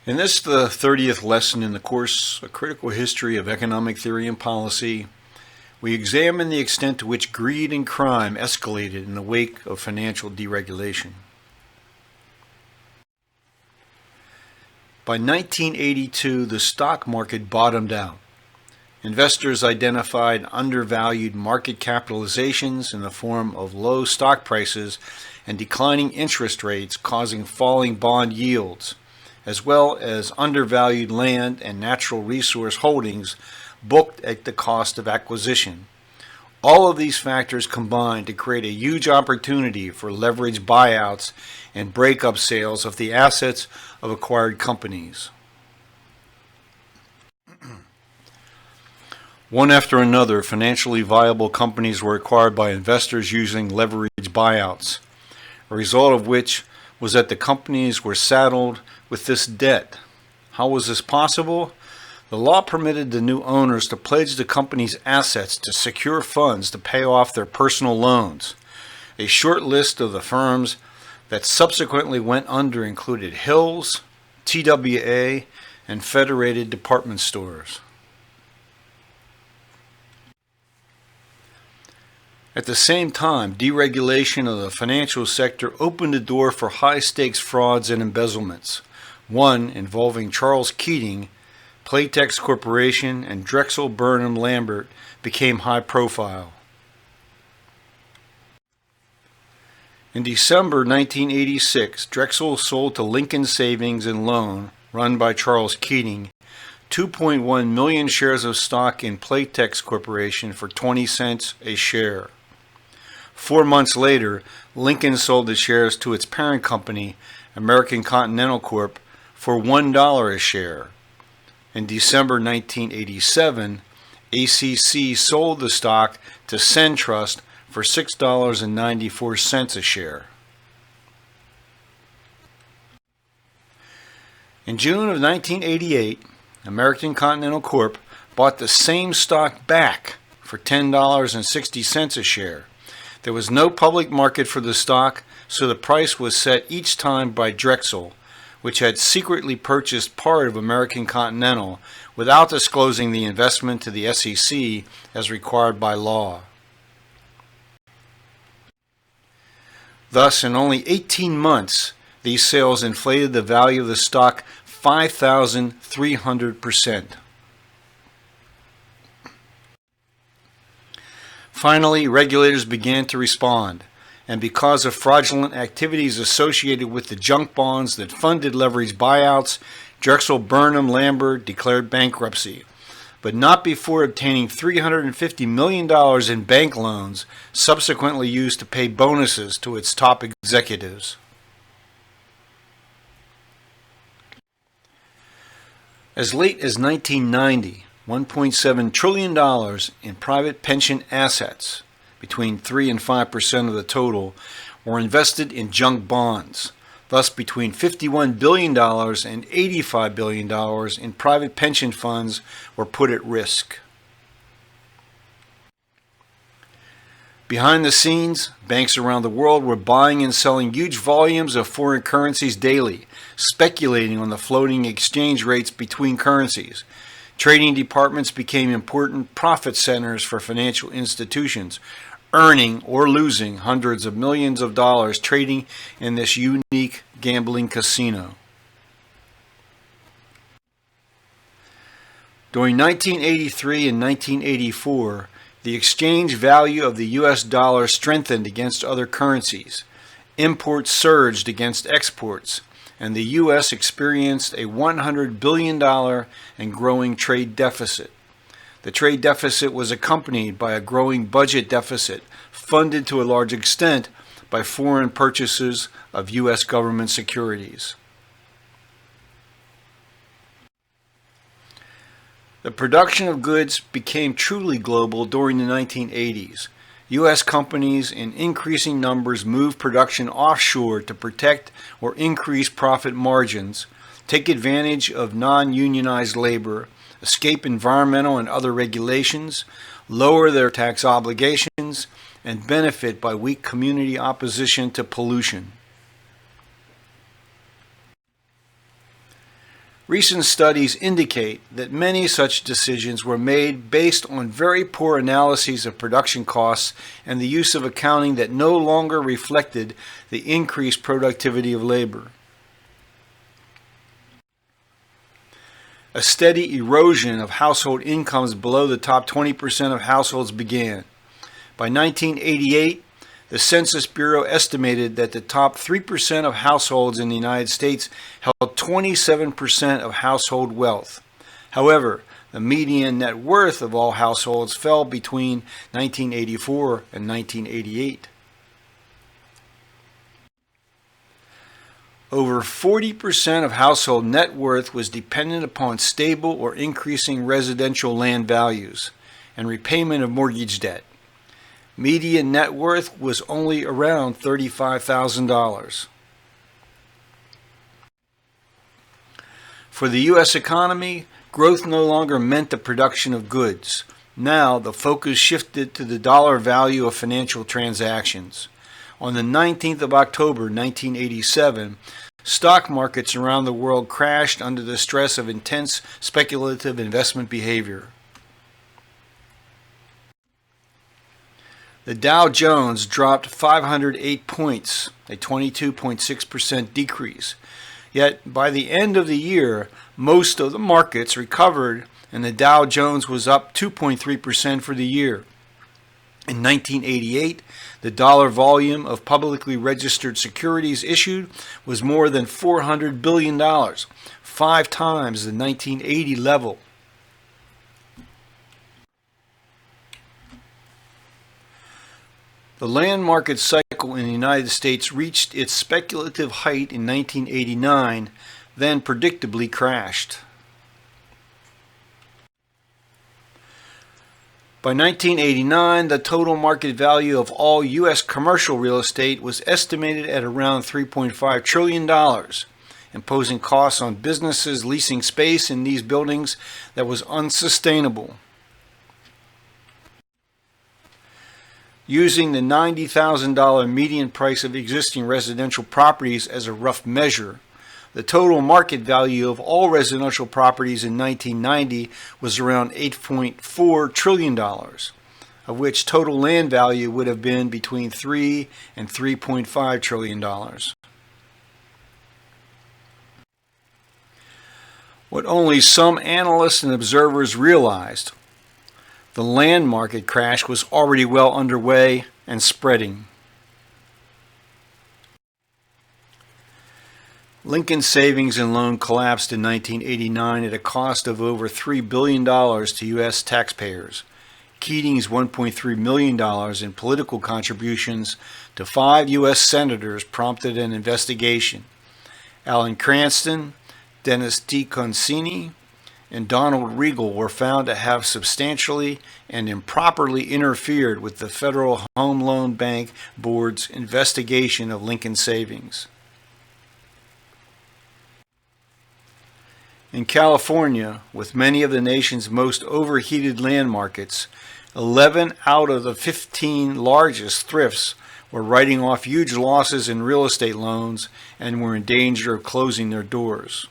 In this, the 30th lesson in the course, A Critical History of Economic Theory and Policy, we examine the extent to which greed and crime escalated in the wake of financial deregulation. By 1982, the stock market bottomed out. Investors identified undervalued market capitalizations in the form of low stock prices and declining interest rates causing falling bond yields, as well as undervalued land and natural resource holdings booked at the cost of acquisition. All of these factors combined to create a huge opportunity for leveraged buyouts and breakup sales of the assets of acquired companies. One after another, financially viable companies were acquired by investors using leveraged buyouts, a result of which was that the companies were saddled with this debt. How was this possible? The law permitted the new owners to pledge the company's assets to secure funds to pay off their personal loans. A short list of the firms that subsequently went under included Hills, TWA, and Federated Department Stores. At the same time, deregulation of the financial sector opened the door for high-stakes frauds and embezzlements. One involving Charles Keating, Playtex Corporation, and Drexel Burnham Lambert became high profile. In December 1986, Drexel sold to Lincoln Savings and Loan, run by Charles Keating, 2.1 million shares of stock in Playtex Corporation for 20 cents a share. 4 months later, Lincoln sold the shares to its parent company, American Continental Corp., for $1 a share. In December 1987, ACC sold the stock to Centrust for $6.94 a share. In June of 1988, American Continental Corp. Bought the same stock back for $10.60 a share. There was no public market for the stock, so the price was set each time by Drexel, which had secretly purchased part of American Continental without disclosing the investment to the SEC as required by law. Thus, in only 18 months, these sales inflated the value of the stock 5,300%. Finally, regulators began to respond, and because of fraudulent activities associated with the junk bonds that funded leveraged buyouts, Drexel Burnham Lambert declared bankruptcy, but not before obtaining $350 million in bank loans, subsequently used to pay bonuses to its top executives. As late as 1990, $1.7 trillion in private pension assets, between 3 and 5% of the total, were invested in junk bonds. Thus, between $51 billion and $85 billion in private pension funds were put at risk. Behind the scenes, banks around the world were buying and selling huge volumes of foreign currencies daily, speculating on the floating exchange rates between currencies. Trading departments became important profit centers for financial institutions, earning or losing hundreds of millions of dollars trading in this unique gambling casino. During 1983 and 1984, the exchange value of the U.S. dollar strengthened against other currencies. Imports surged against exports, and the U.S. experienced a $100 billion and growing trade deficit. The trade deficit was accompanied by a growing budget deficit, funded to a large extent by foreign purchases of U.S. government securities. The production of goods became truly global during the 1980s. U.S. companies in increasing numbers moved production offshore to protect or increase profit margins, take advantage of non-unionized labor, escape environmental and other regulations, lower their tax obligations, and benefit by weak community opposition to pollution. Recent studies indicate that many such decisions were made based on very poor analyses of production costs and the use of accounting that no longer reflected the increased productivity of labor. A steady erosion of household incomes below the top 20% of households began. By 1988, the Census Bureau estimated that the top 3% of households in the United States held 27% of household wealth. However, the median net worth of all households fell between 1984 and 1988. Over 40% of household net worth was dependent upon stable or increasing residential land values and repayment of mortgage debt. Median net worth was only around $35,000. For the U.S. economy, growth no longer meant the production of goods. Now the focus shifted to the dollar value of financial transactions. On the 19th of October 1987, stock markets around the world crashed under the stress of intense speculative investment behavior. The Dow Jones dropped 508 points, a 22.6% decrease. Yet by the end of the year, most of the markets recovered and the Dow Jones was up 2.3% for the year. In 1988, the dollar volume of publicly registered securities issued was more than $400 billion, 5 times the 1980 level. The land market cycle in the United States reached its speculative height in 1989, then predictably crashed. By 1989, the total market value of all U.S. commercial real estate was estimated at around $3.5 trillion, imposing costs on businesses leasing space in these buildings that was unsustainable. Using the $90,000 median price of existing residential properties as a rough measure, the total market value of all residential properties in 1990 was around $8.4 trillion, of which total land value would have been between $3 and $3.5 trillion. What only some analysts and observers realized, the land market crash was already well underway and spreading. Lincoln Savings and Loan collapsed in 1989 at a cost of over $3 billion to U.S. taxpayers. Keating's $1.3 million in political contributions to 5 U.S. senators prompted an investigation. Alan Cranston, Dennis DeConcini, and Donald Regal were found to have substantially and improperly interfered with the Federal Home Loan Bank Board's investigation of Lincoln Savings. In California, with many of the nation's most overheated land markets, 11 out of the 15 largest thrifts were writing off huge losses in real estate loans and were in danger of closing their doors.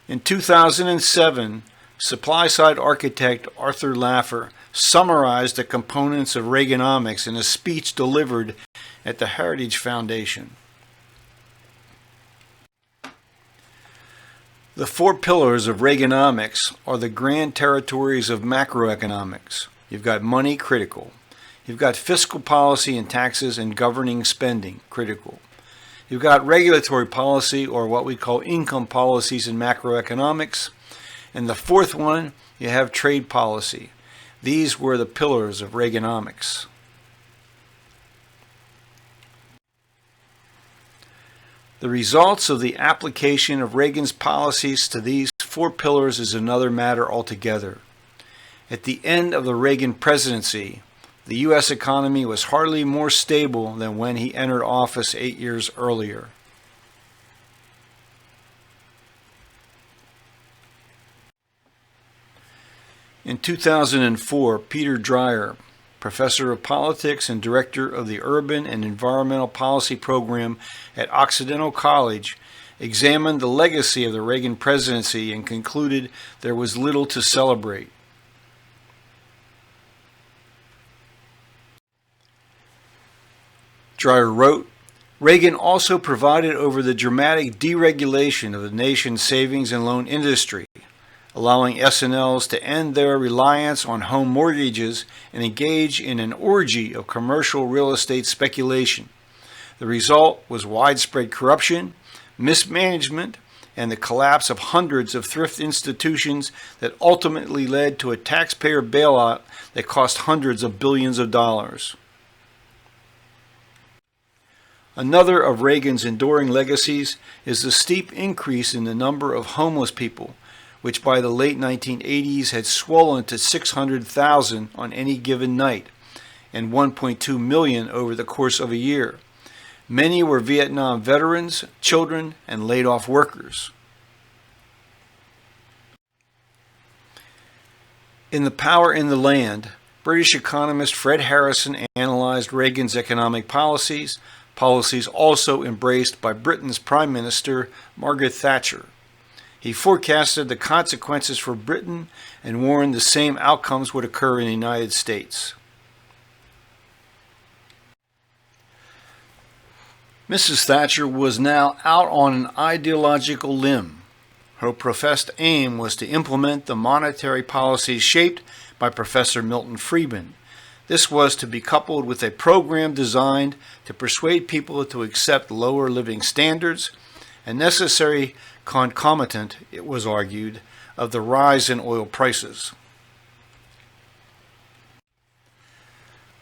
In 2007, supply-side architect Arthur Laffer summarized the components of Reaganomics in a speech delivered at the Heritage Foundation. The 4 pillars of Reaganomics are the grand territories of macroeconomics. You've got money, critical. You've got fiscal policy and taxes and governing spending, critical. You've got regulatory policy, or what we call income policies in macroeconomics. And the 4th one, you have trade policy. These were the pillars of Reaganomics. The results of the application of Reagan's policies to these 4 pillars is another matter altogether. At the end of the Reagan presidency, the U.S. economy was hardly more stable than when he entered office 8 years earlier. In 2004, Peter Dreyer, professor of politics and director of the Urban and Environmental Policy Program at Occidental College, examined the legacy of the Reagan presidency and concluded there was little to celebrate. Dreyer wrote, Reagan also presided over the dramatic deregulation of the nation's savings and loan industry, allowing S&Ls to end their reliance on home mortgages and engage in an orgy of commercial real estate speculation. The result was widespread corruption, mismanagement, and the collapse of hundreds of thrift institutions that ultimately led to a taxpayer bailout that cost hundreds of billions of dollars. Another of Reagan's enduring legacies is the steep increase in the number of homeless people, which by the late 1980s had swollen to 600,000 on any given night and 1.2 million over the course of a year. Many were Vietnam veterans, children, and laid-off workers. In The Power in the Land, British economist Fred Harrison analyzed Reagan's economic policies also embraced by Britain's Prime Minister Margaret Thatcher. He forecasted the consequences for Britain and warned the same outcomes would occur in the United States. Mrs. Thatcher was now out on an ideological limb. Her professed aim was to implement the monetary policies shaped by Professor Milton Friedman. This was to be coupled with a program designed to persuade people to accept lower living standards, a necessary concomitant, it was argued, of the rise in oil prices.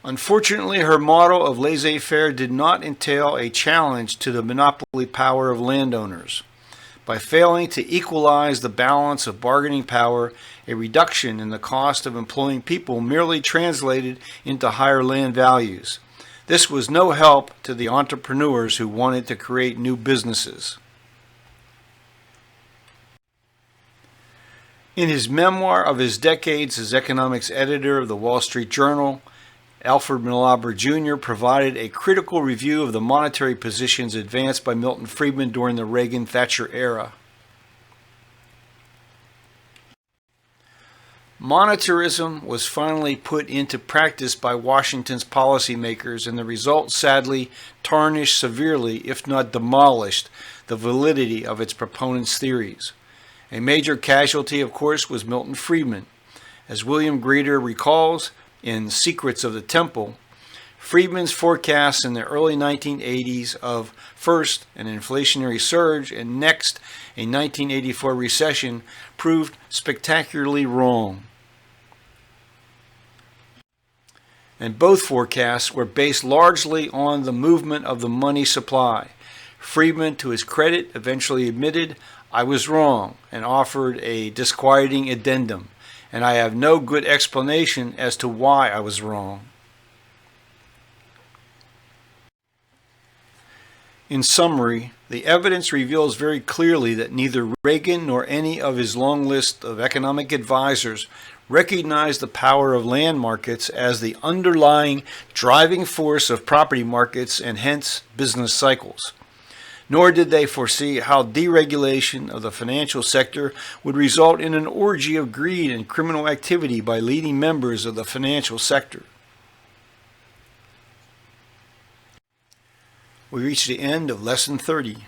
Unfortunately, her motto of laissez-faire did not entail a challenge to the monopoly power of landowners. By failing to equalize the balance of bargaining power, a reduction in the cost of employing people merely translated into higher land values. This was no help to the entrepreneurs who wanted to create new businesses. In his memoir of his decades as economics editor of the Wall Street Journal, Alfred Milauber Jr. provided a critical review of the monetary positions advanced by Milton Friedman during the Reagan-Thatcher era. Monetarism was finally put into practice by Washington's policymakers, and the result sadly tarnished severely, if not demolished, the validity of its proponents' theories. A major casualty, of course, was Milton Friedman. As William Greider recalls in Secrets of the Temple, Friedman's forecasts in the early 1980s of first an inflationary surge and next a 1984 recession proved spectacularly wrong. And both forecasts were based largely on the movement of the money supply. Friedman, to his credit, eventually admitted, "I was wrong," and offered a disquieting addendum, "and I have no good explanation as to why I was wrong." In summary, the evidence reveals very clearly that neither Reagan nor any of his long list of economic advisors recognized the power of land markets as the underlying driving force of property markets and hence business cycles. Nor did they foresee how deregulation of the financial sector would result in an orgy of greed and criminal activity by leading members of the financial sector. We reach the end of Lesson 30.